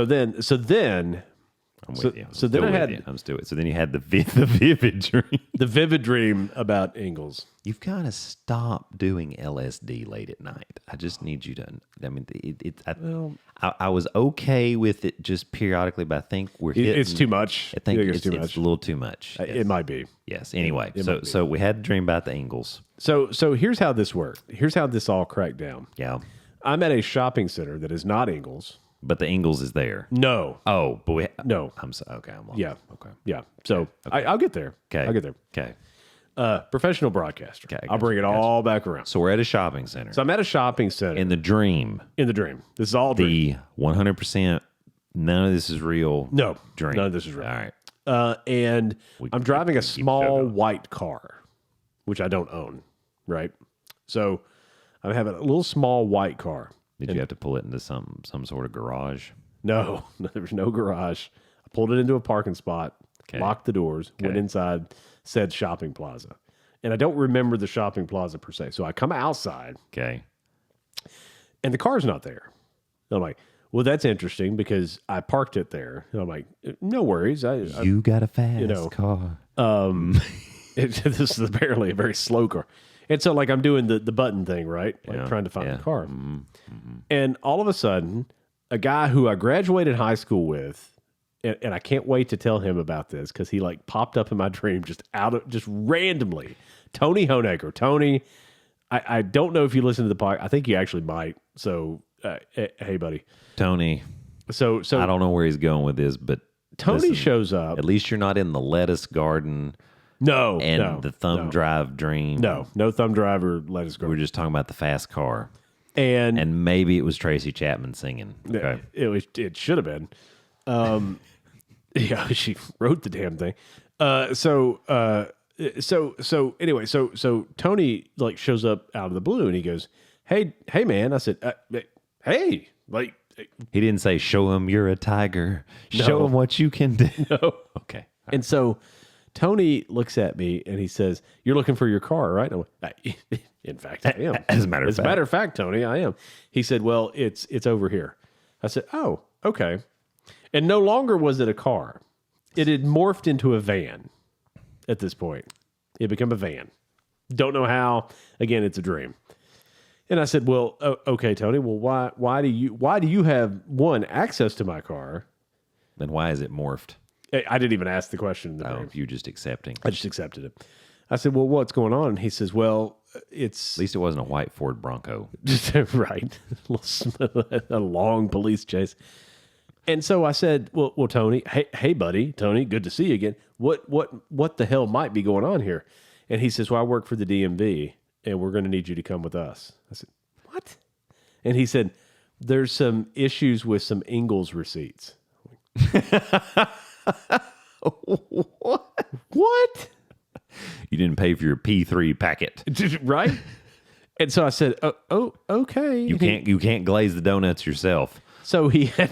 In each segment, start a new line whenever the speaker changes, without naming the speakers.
then
I'm with you.
So then I had
I'm still with you. So then you had the vivid dream.
the vivid dream about Ingles.
You've got to stop doing LSD late at night. I just need you to. I mean, I was okay with it just periodically, but I think we're hitting.
It's too much.
I think
it's
it's
too
a
much.
little too much. Yes.
It might be.
Yes. Anyway,
It might be.
so we had a dream about the Ingles.
So here's how this worked. Here's how this all cracked down.
Yeah.
I'm at a shopping center that is not Ingles.
But the Ingles is there.
No.
Oh, but
No.
I'm so okay. I'm lost.
Yeah.
Okay.
Yeah. So I'll get there.
Okay.
I'll get there.
Okay.
Professional broadcaster.
Okay,
I'll bring it all back around.
So we're at a shopping center.
So I'm at a shopping center
In the dream,
in the dream. This is all dream.
the 100%. None of this is real.
No.
Dream.
None of this is real.
All right.
And I'm driving a
keep
small
going.
white car, which I don't own, right? So I'm having a little small white car.
Did you have to pull it into some sort of garage?
No, there was no garage. I pulled it into a parking spot, locked the doors, went inside said shopping plaza. And I don't remember the shopping plaza per se. So I come outside.
Okay.
And the car's not there. And I'm like, well, that's interesting because I parked it there. And I'm like, no worries.
You got a fast car.
This is apparently a very slow car. And so, like, I'm doing the button thing, right? Like, trying to find the car. Mm-hmm. And all of a sudden, a guy who I graduated high school with, and I can't wait to tell him about this because he, like, popped up in my dream just randomly. Tony Honecker. Tony, I don't know if you listen to the podcast. I think you actually might. So, hey, buddy.
Tony.
So
I don't know where he's going with this, but
Tony shows up.
At least you're not in the lettuce garden.
No,
the thumb drive dream.
No thumb drive or lettuce garden.
We're just talking about the fast car.
And
maybe it was Tracy Chapman singing. Okay.
It should have been. Yeah, she wrote the damn thing. So anyway, so Tony like shows up out of the blue and he goes, "Hey man," I said, "Hey, like."
He didn't say, "Show him you're a tiger. Show him what you can do."
No.
Okay.
And so Tony looks at me and he says, "You're looking for your car, right?" And I'm like, in fact, I am.
As a matter
of fact, Tony, I am. He said, "Well, it's over here." I said, "Oh, okay." And no longer was it a car. It had morphed into a van at this point. It had become a van. Don't know how. Again, it's a dream. And I said, "Well, okay, Tony. Well, why do you have access to my car?"
Then why is it morphed?
I didn't even ask the question in the dream.
You just accepting.
I just accepted it. I said, "Well, what's going on?" And he says, "Well, it's..."
At least it wasn't a white Ford Bronco.
Right. A long police chase. And so I said, well, Tony, hey, buddy, Tony, good to see you again. What the hell might be going on here? And he says, "Well, I work for the DMV, and we're going to need you to come with us." I said, "What?" And he said, "There's some issues with some Ingles receipts." What?
You didn't pay for your P3 packet.
Right? And so I said, "Oh, okay."
You can't glaze the donuts yourself.
So he had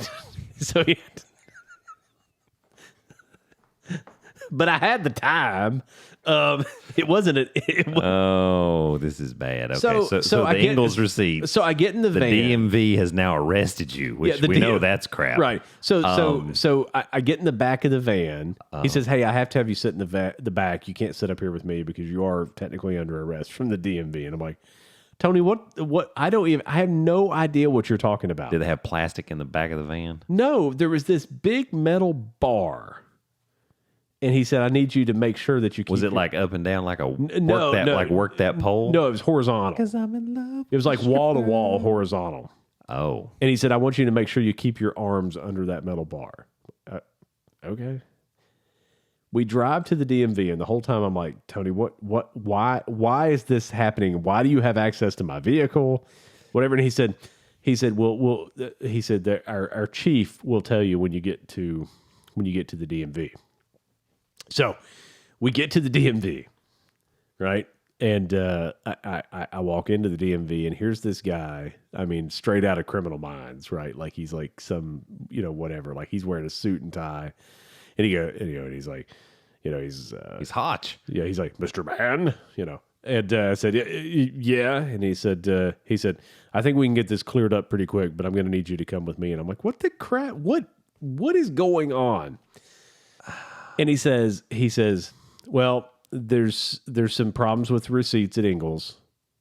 but I had the time. It wasn't
Oh, this is bad. Okay, so
I
the
get
Ingles receipts.
So I get in the van.
The DMV has now arrested you, which we know that's crap.
Right. So I get in the back of the van. He says, "Hey, I have to have you sit in the back. You can't sit up here with me because you are technically under arrest from the DMV." And I'm like, "Tony, what? I have no idea what you're talking about."
Did they have plastic in the back of the van?
No, there was this big metal bar. And he said, "I need you to make sure that you keep..."
Was it like up and down, like
No.
work that pole?
No, it was horizontal.
Because I'm in love.
It was like wall to wall horizontal.
Oh.
And he said, "I want you to make sure you keep your arms under that metal bar." Okay. We drive to the DMV, and the whole time I'm like, "Tony, why is this happening? Why do you have access to my vehicle?" Whatever. And he said, he said that our chief will tell you when you get to the DMV. So we get to the DMV, right? And I walk into the DMV, and here's this guy. I mean, straight out of Criminal Minds, right? Like he's like some, whatever. Like he's wearing a suit and tie, and and he's like, he's
hot.
Yeah, he's like, "Mr. Man, And I said, yeah. And he said, I think we can get this cleared up pretty quick, but I'm going to need you to come with me. And I'm like, what the crap? What is going on? And he says, well, there's some problems with receipts at Ingles,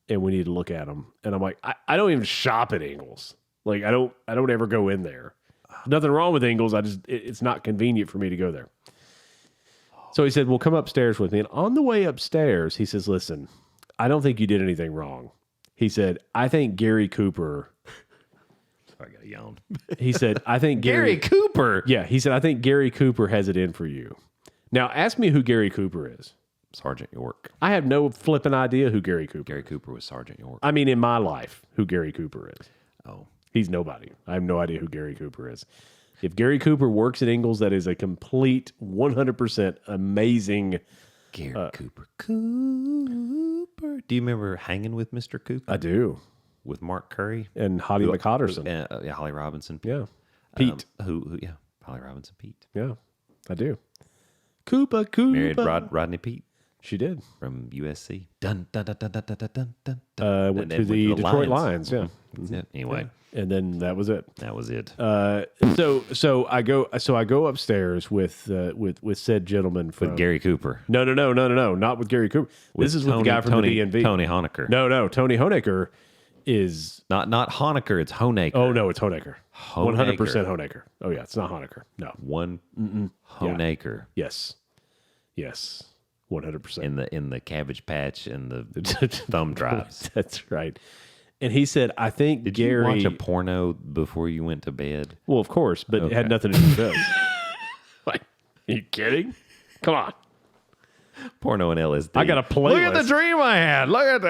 and we need to look at them. And I'm like, I don't even shop at Ingles. Like, I don't ever go in there. Nothing wrong with Ingles. It's not convenient for me to go there. So he said, well, come upstairs with me. And on the way upstairs, he says, listen, I don't think you did anything wrong. He said, I think Gary Cooper.
I got yawned.
He said, I think
Gary Cooper.
Yeah, he said, I think Gary Cooper has it in for you. Now, ask me who Gary Cooper is.
Sergeant York.
I have no flipping idea who Gary Cooper is.
Gary Cooper was Sergeant York.
I mean, in my life, who Gary Cooper is.
Oh.
He's nobody. I have no idea who Gary Cooper is. If Gary Cooper works at Ingles, that is a complete 100% amazing.
Gary Cooper. Cooper. Do you remember Hanging with Mr. Cooper?
I do.
With Mark Curry
And Holly McHotterson.
Yeah, Holly Robinson.
Yeah. Pete.
Yeah, Holly Robinson Pete.
Yeah, I do. Cooper.
Married Rodney Pete
She did.
from USC. Dun, dun, dun, dun, dun, dun, dun, dun, dun.
Went to the Detroit Lions. Yeah.
That's it. Anyway,
And then that was it.
that was it.
So I go upstairs with said gentleman from
With Gary Cooper.
No, not with Gary Cooper. This is with the guy from the DMV.
Tony Honecker.
No, Tony Honecker is
Not Honecker, it's Honecker.
Oh no, it's Honecker.
Honecker.
100% Honecker. Oh yeah, it's not Honecker. No.
Honecker.
Yes. 100%.
In the Cabbage Patch and the thumb drives.
That's right. And he said, I think
Did
Gary.
you watch a porno before you went to bed?
Well, of course, but it had nothing to do with this. Like, are you kidding? Come on.
Porno and LSD.
I got a playlist.
Look at the dream I had. Look at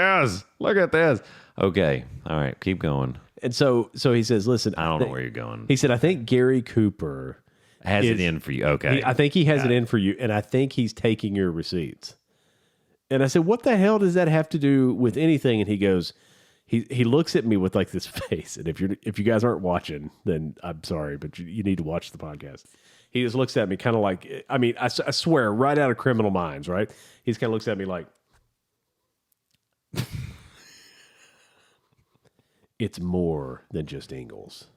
this. Okay. All right. Keep going.
And so he says, listen.
I don't know where you're going.
He said, I think Gary Cooper
Has it in for you. Okay.
I think he has it in for you, and I think he's taking your receipts. And I said, what the hell does that have to do with anything? And he goes, he looks at me with like this face. And if you guys aren't watching, then I'm sorry, but you need to watch the podcast. He just looks at me kind of like, I mean, I swear, right out of Criminal Minds, right? He just kind of looks at me like, it's more than just Ingles.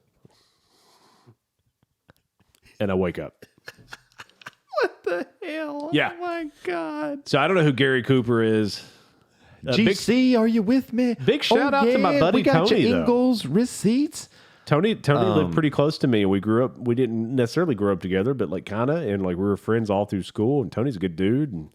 And I wake up.
What the hell?
Yeah.
Oh my God.
So I don't know who Gary Cooper is.
GC, are you with me?
Big shout out to my buddy
we got
Tony,
your
though.
Ingles receipts.
Tony lived pretty close to me, and we grew up. We didn't necessarily grow up together, but like kind of, and like we were friends all through school. And Tony's a good dude, and